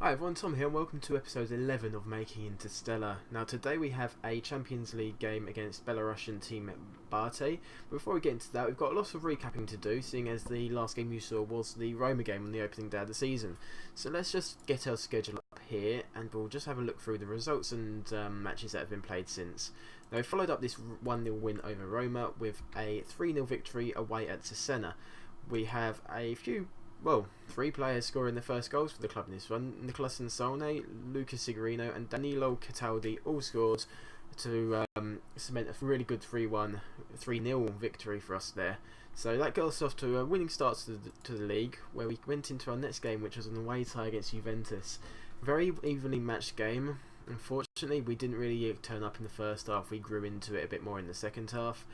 Hi everyone, Tom here and welcome to episode 11 of Making Interstellar. Now today we have a Champions League game against Belarusian team Bate. But before we get into that, we've got lots of recapping to do, seeing as the last game you saw was the Roma game on the opening day of the season. So let's just get our schedule up here and we'll just have a look through the results and matches that have been played since. Now we followed up this 1-0 win over Roma with a 3-0 victory away at Cesena. We have three players scoring the first goals for the club in this one. Nicolas Insone, Lucas Sigurino and Danilo Cataldi all scored to cement a really good 3-0 victory for us there. So that got us off to a winning start to the league, where we went into our next game, which was an away tie against Juventus. Very evenly matched game. Unfortunately, we didn't really turn up in the first half. We grew into it a bit more in the second half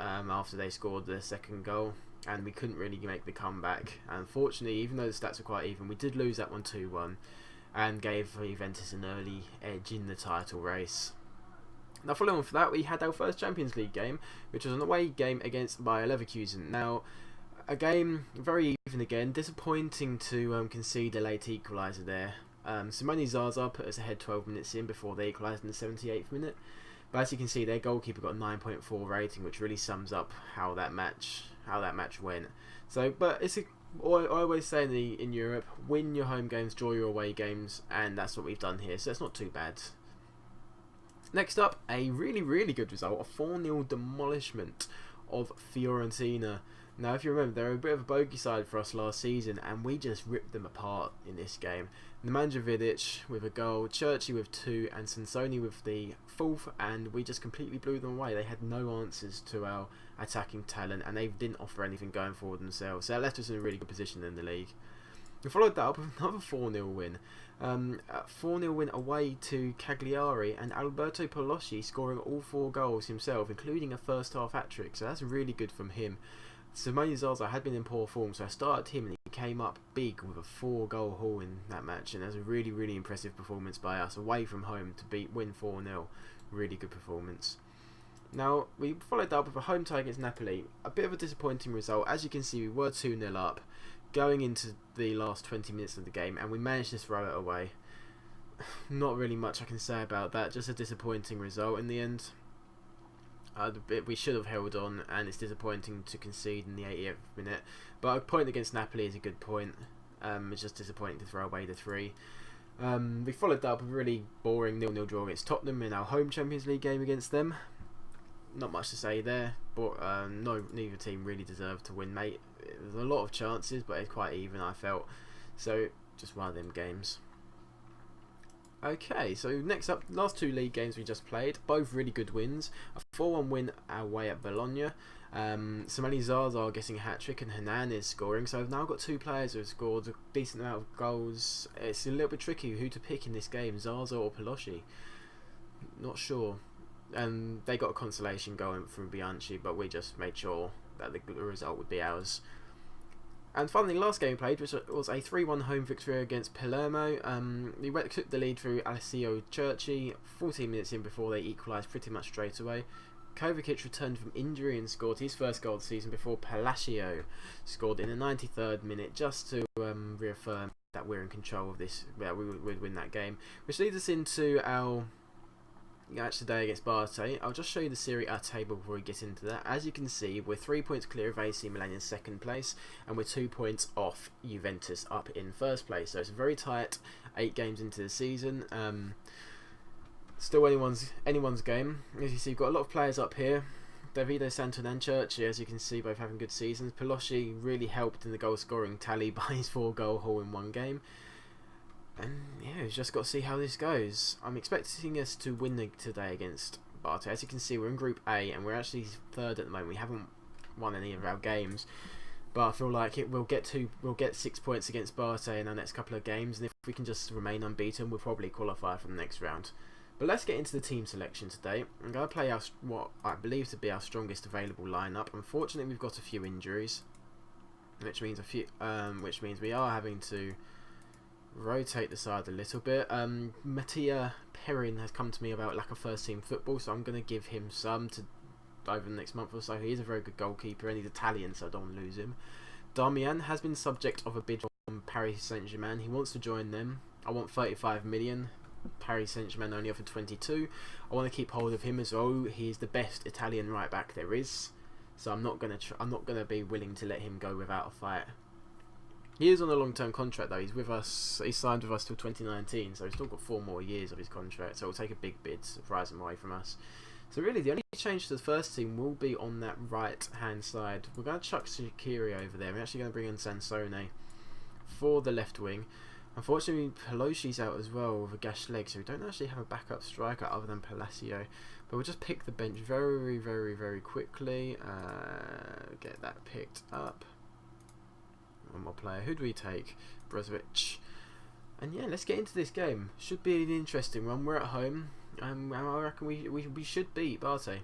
after they scored the second goal. And we couldn't really make the comeback. Unfortunately, even though the stats were quite even, we did lose that one 2-1 and gave Juventus an early edge in the title race. Now following on for that, we had our first Champions League game, which was an away game against Bayer Leverkusen. Now, a game very even again, disappointing to concede a late equaliser there. Simone Zaza put us ahead 12 minutes in before they equalised in the 78th minute. But as you can see, their goalkeeper got a 9.4 rating, which really sums up how that match went. So, but I always say in Europe, win your home games, draw your away games, and that's what we've done here. So it's not too bad. Next up, a really good result, a 4-0 demolishment of Fiorentina. Now, if you remember, they were a bit of a bogey side for us last season, and we just ripped them apart in this game. Nemanja Vidic with a goal, Churchy with 2, and Sansoni with the 4th, and we just completely blew them away. They had no answers to our attacking talent, and they didn't offer anything going forward themselves. So that left us in a really good position in the league. We followed that up with another 4-0 win. A 4-0 win away to Cagliari, and Alberto Polosci scoring all 4 goals himself, including a first half hat-trick. So that's really good from him. Simone Zaza had been in poor form, so I started him and he came up big with a 4-goal haul in that match, and that was a really impressive performance by us away from home to win 4-0. Really good performance. Now, we followed that up with a home tie against Napoli. A bit of a disappointing result. As you can see, we were 2-0 up going into the last 20 minutes of the game, and we managed to throw it away. Not really much I can say about that, just a disappointing result in the end. We should have held on, and it's disappointing to concede in the 80th minute. But a point against Napoli is a good point. It's just disappointing to throw away the 3. We followed that up with a really boring 0-0 draw against Tottenham in our home Champions League game against them. Not much to say there, but neither team really deserved to win, mate. There's a lot of chances, but it's quite even, I felt. So, just one of them games. Okay, so next up, last 2 league games we just played, both really good wins. A 4-1 win away at Bologna. Simone Zaza getting a hat-trick and Hernandez scoring. So I've now got 2 players who have scored a decent amount of goals. It's a little bit tricky who to pick in this game, Zaza or Polosci. Not sure. And they got a consolation going from Bianchi, but we just made sure that the result would be ours. And finally, last game we played, which was a 3-1 home victory against Palermo. We took the lead through Alessio Churchy 14 minutes in before they equalised pretty much straight away. Kovacic returned from injury and scored his first goal of the season before Palacio scored in the 93rd minute just to reaffirm that we're in control of this, that we would win that game. Which leads us into our match today against Bate. I'll just show you the Serie A table before we get into that. As you can see, we're 3 points clear of AC Milan in 2nd place, and we're 2 points off Juventus up in 1st place. So it's a very tight 8 games into the season. Still anyone's game. As you see, you've got a lot of players up here. Davide Santon and Churchy, as you can see, both having good seasons. Polosci really helped in the goal scoring tally by his 4-goal haul in 1 game. And yeah, we've just got to see how this goes. I'm expecting us to win today against Bate. As you can see, we're in Group A and we're actually 3rd at the moment. We haven't won any of our games, but I feel like we'll get 6 points against Bate in our next couple of games, and if we can just remain unbeaten, we'll probably qualify for the next round. But let's get into the team selection today. I'm going to play what I believe to be our strongest available lineup. Unfortunately, we've got a few injuries, which means we are having to rotate the side a little bit. Mattia Perrin has come to me about lack of first team football, so I'm going to give him some over the next month or so. He is a very good goalkeeper and he's Italian, so I don't want to lose him. Darmian has been subject of a bid from Paris Saint-Germain. He wants to join them. I want 35 million. Paris Saint-Germain only offered 22. I want to keep hold of him as well. He's the best Italian right back there is. So I'm not gonna be willing to let him go without a fight. He is on a long-term contract though. He's with us. He signed with us till 2019, so he's still got 4 more years of his contract. So we'll take a big bid to prize him away from us. So really, the only change to the first team will be on that right-hand side. We're going to chuck Shaqiri over there. We're actually going to bring in Sansone for the left wing. Unfortunately, Pelosi's out as well with a gashed leg, so we don't actually have a backup striker other than Palacio. But we'll just pick the bench very, very, very quickly. Get that picked up. One more player. Who do we take? Brozovic. And yeah, let's get into this game. Should be an interesting one. We're at home. I reckon we should beat Barté.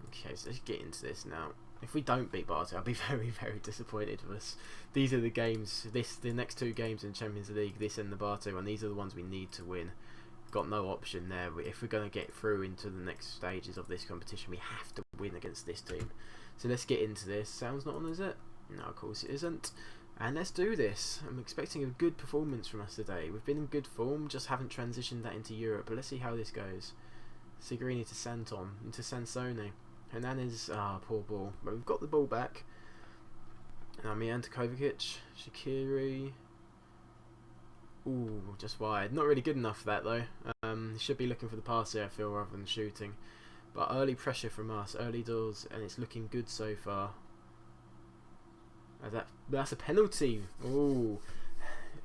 Okay, so let's get into this now. If we don't beat Barté, I'll be very, very disappointed with us. These are the games. The next 2 games in Champions League. This and the Barté one. These are the ones we need to win. Got no option there. If we're going to get through into the next stages of this competition, we have to win against this team. So let's get into this. Sound's not on, is it? No, of course it isn't. And let's do this. I'm expecting a good performance from us today. We've been in good form, just haven't transitioned that into Europe. But let's see how this goes. Signorini to Santon, into Sansone. Hernandez, poor ball. But we've got the ball back. Mian to Kovacic. Shaqiri. Ooh, just wide. Not really good enough for that though. Should be looking for the pass here, I feel, rather than shooting. But early pressure from us, early doors, and it's looking good so far. That's a penalty. Ooh,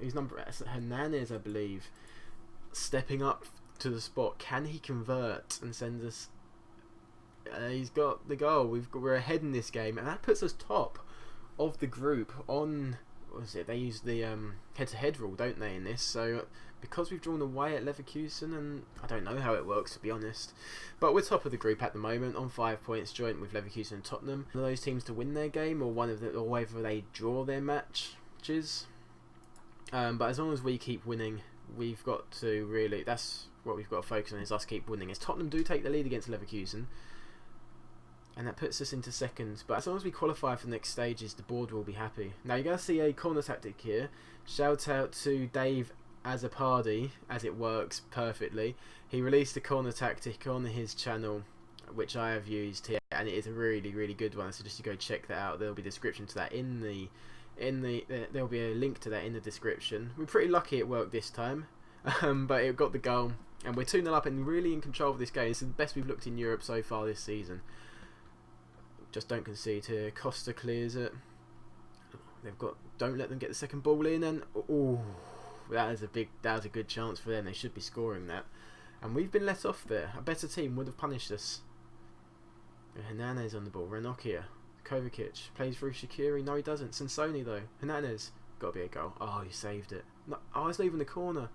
his number Hernandez, I believe, stepping up to the spot. Can he convert and send us? He's got the goal. We're ahead in this game, and that puts us top of the group. On what was it? They use the head-to-head rule, don't they? In this, so because we've drawn away at Leverkusen, and I don't know how it works to be honest, but we're top of the group at the moment on 5 points, joint with Leverkusen and Tottenham. One of those teams to win their game, or or whether they draw their matches. But as long as we keep winning, we've got to really. That's what we've got to focus on, is us keep winning. As Tottenham do take the lead against Leverkusen, and that puts us into second. But as long as we qualify for the next stages, the board will be happy. Now you're going to see a corner tactic here. Shout out to Dave Azapardi, as it works perfectly. He released a corner tactic on his channel, which I have used here, and it is a really, really good one. So just to go check that out. There'll be a description to that there'll be a link to that in the description. We're pretty lucky it worked this time, but it got the goal, and we're 2-0 up and really in control of this game. It's the best we've looked in Europe so far this season. Just don't concede here. Costa clears it. Don't let them get the second ball in, and ooh, that was a good chance for them. They should be scoring that, and we've been let off there. A better team would have punished us. Hernandez on the ball. Ranocchia. Kovacic plays through Shaqiri. No, he doesn't. Sansone though. Hernandez, got to be a goal. Oh, he saved it. No, it's leaving the corner.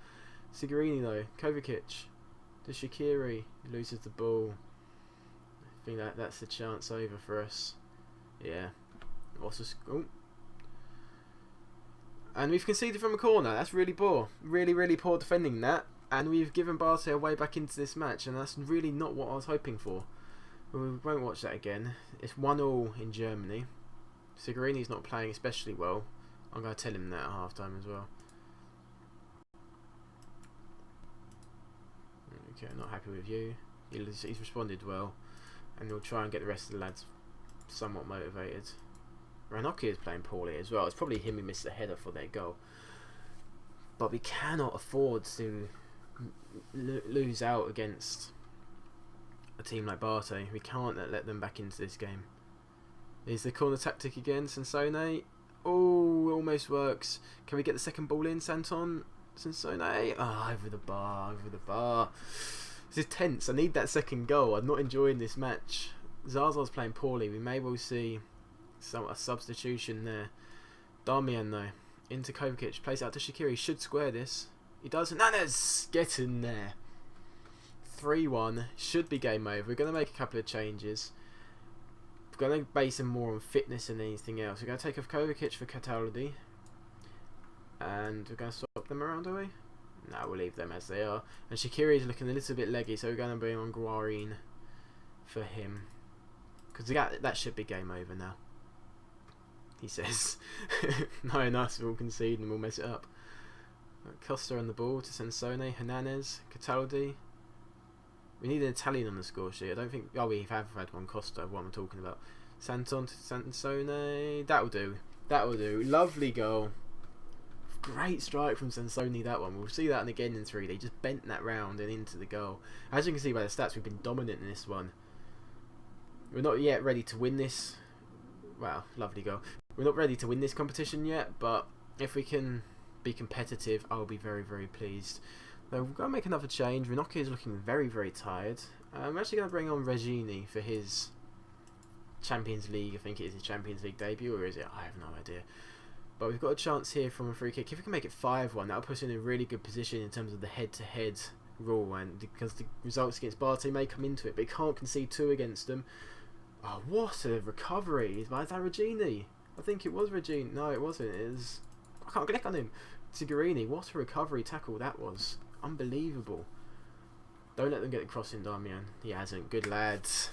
Signorini though. Kovacic to Shaqiri. He loses the ball. I think that's the chance over for us. Yeah. What's the score? And we've conceded from a corner. That's really poor. Really, really poor defending that. And we've given Barté a way back into this match, and that's really not what I was hoping for. But we won't watch that again. It's 1-1 in Germany. Signorini's not playing especially well. I'm going to tell him that at half-time as well. Okay, not happy with you. He's responded well. And we'll try and get the rest of the lads somewhat motivated. Ranocchia is playing poorly as well. It's probably him who missed the header for their goal. But we cannot afford to lose out against a team like Barté. We can't let them back into this game. Is the corner tactic again, Sansone? Oh, almost works. Can we get the second ball in, Santon? Sansone? Over the bar, over the bar. This is tense. I need that second goal. I'm not enjoying this match. Zaza's playing poorly. We may well see a substitution there. Darmian though. Into Kovacic. Plays out to Shaqiri. Should square this. He does. Hernandez! Get in there. 3-1. Should be game over. We're going to make a couple of changes. We're going to base them more on fitness than anything else. We're going to take off Kovacic for Cataldi. And we're going to swap them around, are we? No, we'll leave them as they are. And Shaqiri is looking a little bit leggy, so we're going to bring on Guarin for him. Because that should be game over now. He says. Knowing us, we'll concede and we'll mess it up. Costa on the ball to Sansone, Hernandez, Cataldi. We need an Italian on the score sheet. I don't think... Oh, we have had one. Costa, what I'm talking about. Santon to Sansone. That'll do. That'll do. Lovely goal. Great strike from Sansone, that one. We'll see that again in 3D. Just bent that round and into the goal. As you can see by the stats, we've been dominant in this one. We're not yet ready to win this. Wow, lovely goal. We're not ready to win this competition yet, but if we can be competitive, I'll be very, very pleased. So we're going to make another change. Rinocchio is looking very, very tired. I'm actually going to bring on Regini for his Champions League. I think it is his Champions League debut, or is it? I have no idea. But we've got a chance here from a free kick. If we can make it 5-1, that'll put us in a really good position in terms of the head-to-head rule, and because the results against Barty may come into it, but he can't concede 2 against them. Oh, what a recovery! Is that Regini? I think it was Regini. No, it wasn't. It was... I can't click on him. Tigarini. What a recovery tackle that was. Unbelievable. Don't let them get the crossing, Damian. He hasn't. Good lads.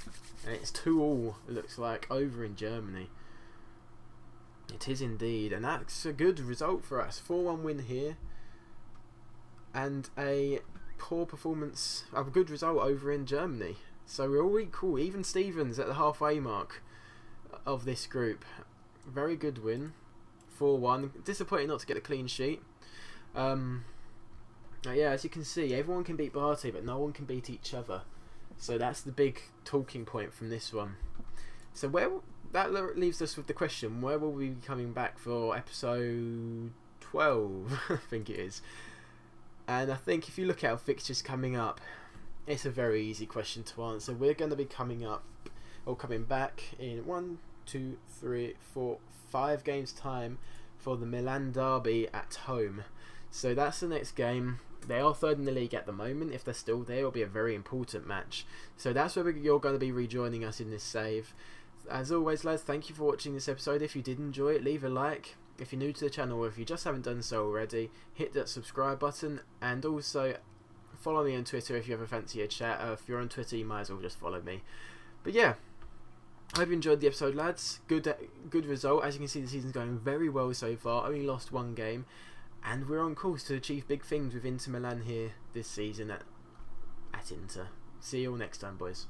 And it's 2-2, it looks like, over in Germany. It is indeed. And that's a good result for us. 4-1 win here. And a poor performance, a good result over in Germany. So we're all equal. Even Stevens at the halfway mark of this group. Very good win. 4-1. Disappointing not to get a clean sheet. Yeah, as you can see, everyone can beat Barty, but no one can beat each other. So that's the big talking point from this one. So that leaves us with the question, where will we be coming back for episode 12? I think it is. And I think if you look at our fixtures coming up, it's a very easy question to answer. We're going to be coming back in 1, 2, 3, 4, 5 games time for the Milan derby at home. So that's the next game. They are 3rd in the league at the moment. If they're still there, it'll be a very important match. So that's where you're going to be rejoining us in this save. As always, lads, thank you for watching this episode. If you did enjoy it, leave a like. If you're new to the channel, or if you just haven't done so already, hit that subscribe button, and also follow me on Twitter if you ever fancy a chat. If you're on Twitter, you might as well just follow me. But yeah, I hope you enjoyed the episode, lads. Good result. As you can see, the season's going very well so far. Only lost 1 game, and we're on course to achieve big things with Inter Milan here this season at Inter. See you all next time, boys.